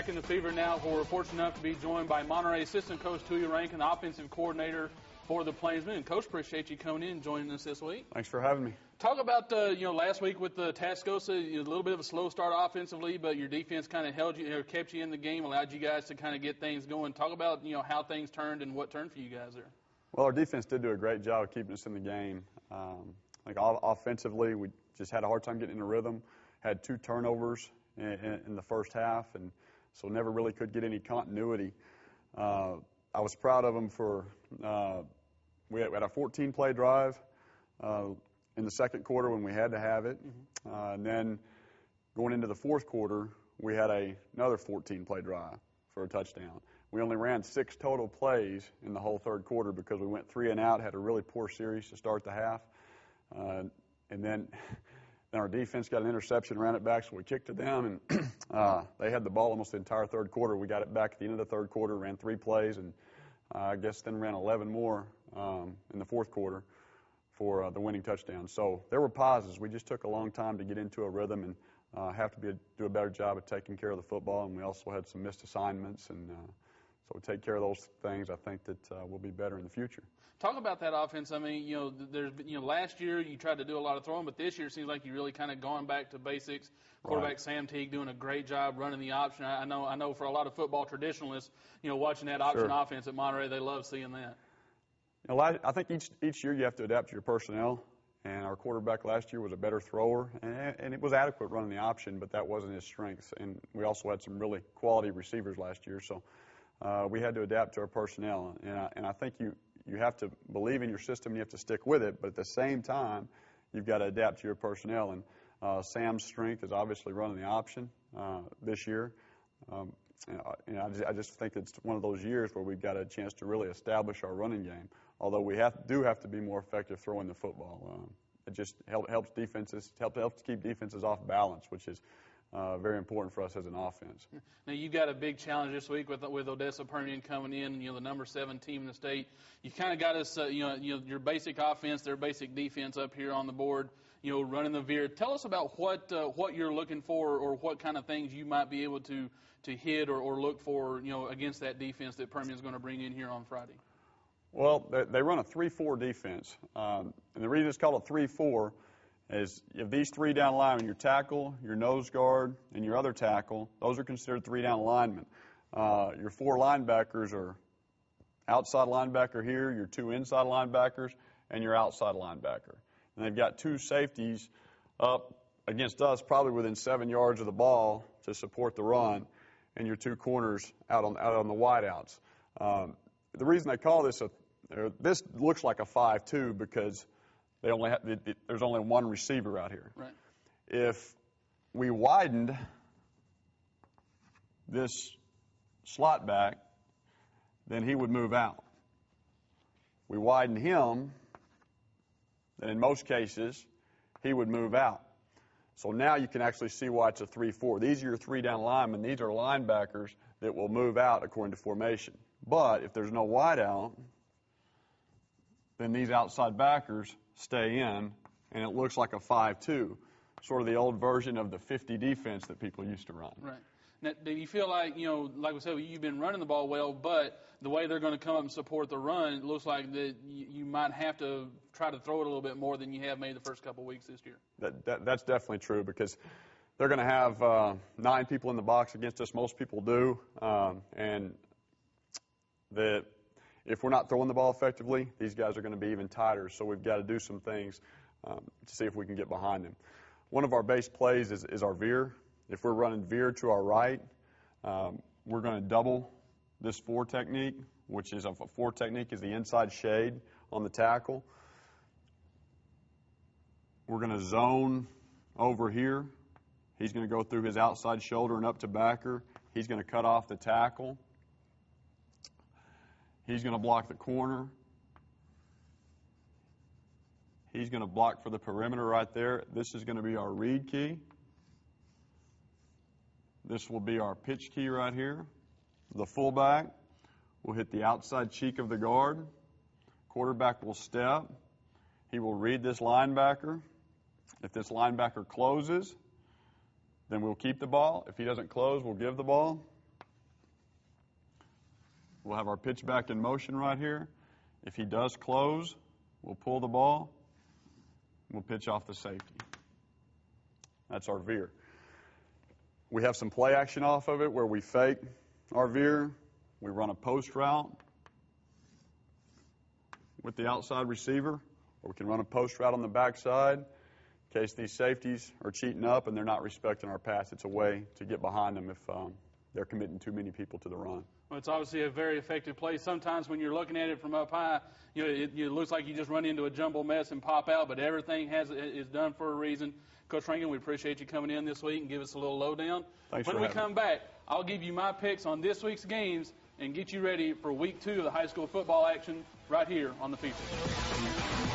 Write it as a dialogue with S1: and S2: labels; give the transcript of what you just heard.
S1: back in the fever now, where we're fortunate enough to be joined by Monterey assistant coach Tuya Rankin, the offensive coordinator for the Plainsmen. And Coach, appreciate you coming in and joining us this week.
S2: Thanks for having me.
S1: Talk about last week with the Tascosa, a little bit of a slow start offensively, but your defense kind of held you or kept you in the game, allowed you guys to kind of get things going. Talk about how things turned and what turned for you guys there.
S2: Well, our defense did do a great job of keeping us in the game. Offensively, we just had a hard time getting in a rhythm. Had 2 turnovers in the first half, and so never really could get any continuity. I was proud of them for we had a 14-play drive in the second quarter when we had to have it. And then going into the fourth quarter, we had another 14-play drive for a touchdown. We only ran 6 total plays in the whole third quarter because we went 3 and out, had a really poor series to start the half. And then our defense got an interception, ran it back, so we kicked it down, and they had the ball almost the entire third quarter. We got it back at the end of the third quarter, ran 3 plays, and I guess then ran 11 more in the fourth quarter for the winning touchdown. So there were pauses. We just took a long time to get into a rhythm and have to do a better job of taking care of the football, and we also had some missed assignments, and so we take care of those things. I think that we'll be better in the future.
S1: Talk about that offense. I mean, there's last year you tried to do a lot of throwing, but this year it seems like you really kind of gone back to basics. Quarterback
S2: Right.
S1: Sam Teague doing a great job running the option. I know for a lot of football traditionalists, watching that option
S2: Sure.
S1: offense at Monterey, they love seeing that.
S2: I think each year you have to adapt to your personnel, and our quarterback last year was a better thrower, and it was adequate running the option, but that wasn't his strength. And we also had some really quality receivers last year, so we had to adapt to our personnel. And I think you have to believe in your system, and you have to stick with it, but at the same time, you've got to adapt to your personnel. And Sam's strength is obviously running the option this year. I just think it's one of those years where we've got a chance to really establish our running game, although we do have to be more effective throwing the football. It just helps defenses, helps keep defenses off balance, which is very important for us as an offense.
S1: Now, you've got a big challenge this week with Odessa Permian coming in, the number 7 team in the state. You kind of got us, your basic offense, their basic defense up here on the board, running the veer. Tell us about what you're looking for, or what kind of things you might be able to hit or look for, against that defense that Permian's going to bring in here on Friday.
S2: Well, they run a 3-4 defense, and the reason it's called a 3-4 is you have these 3 down linemen: your tackle, your nose guard, and your other tackle. Those are considered 3 down linemen. Your 4 linebackers are outside linebacker here, your 2 inside linebackers, and your outside linebacker. And they've got 2 safeties up against us, probably within 7 yards of the ball to support the run, and your 2 corners out on the wideouts. The reason they call this this looks like a 5-2 because there's only 1 receiver out here.
S1: Right.
S2: If we widened this slot back, then he would move out. We widen him, then in most cases, he would move out. So now you can actually see why it's a 3-4. These are your 3 down linemen. These are linebackers that will move out according to formation. But if there's no wideout, then these outside backers stay in, and it looks like a 5-2, sort of the old version of the 50 defense that people used to run.
S1: Right. Now, do you feel like, like we said, you've been running the ball well, but the way they're going to come up and support the run, it looks like that you might have to try to throw it a little bit more than you have made the first couple of weeks this year?
S2: That's definitely true, because they're going to have 9 people in the box against us. Most people do. And if we're not throwing the ball effectively, these guys are going to be even tighter. So we've got to do some things to see if we can get behind them. One of our base plays is our veer. If we're running veer to our right, we're going to double this 4 technique, which is a 4 technique is the inside shade on the tackle. We're going to zone over here. He's going to go through his outside shoulder and up to backer. He's going to cut off the tackle. He's going to block the corner. He's going to block for the perimeter right there. This is going to be our read key. This will be our pitch key right here. The fullback will hit the outside cheek of the guard. Quarterback will step. He will read this linebacker. If this linebacker closes, then we'll keep the ball. If he doesn't close, we'll give the ball. We'll have our pitch back in motion right here. If he does close, we'll pull the ball. We'll pitch off the safety. That's our veer. We have some play action off of it where we fake our veer. We run a post route with the outside receiver, or we can run a post route on the backside in case these safeties are cheating up and they're not respecting our pass. It's a way to get behind them if they're committing too many people to the run.
S1: Well, it's obviously a very effective play. Sometimes when you're looking at it from up high, it looks like you just run into a jumble mess and pop out, but everything is done for a reason. Coach Rankin, we appreciate you coming in this week and give us a little lowdown.
S2: Thanks
S1: when
S2: for
S1: we
S2: having
S1: come back, I'll give you my picks on this week's games and get you ready for week 2 of the high school football action right here on the Feature.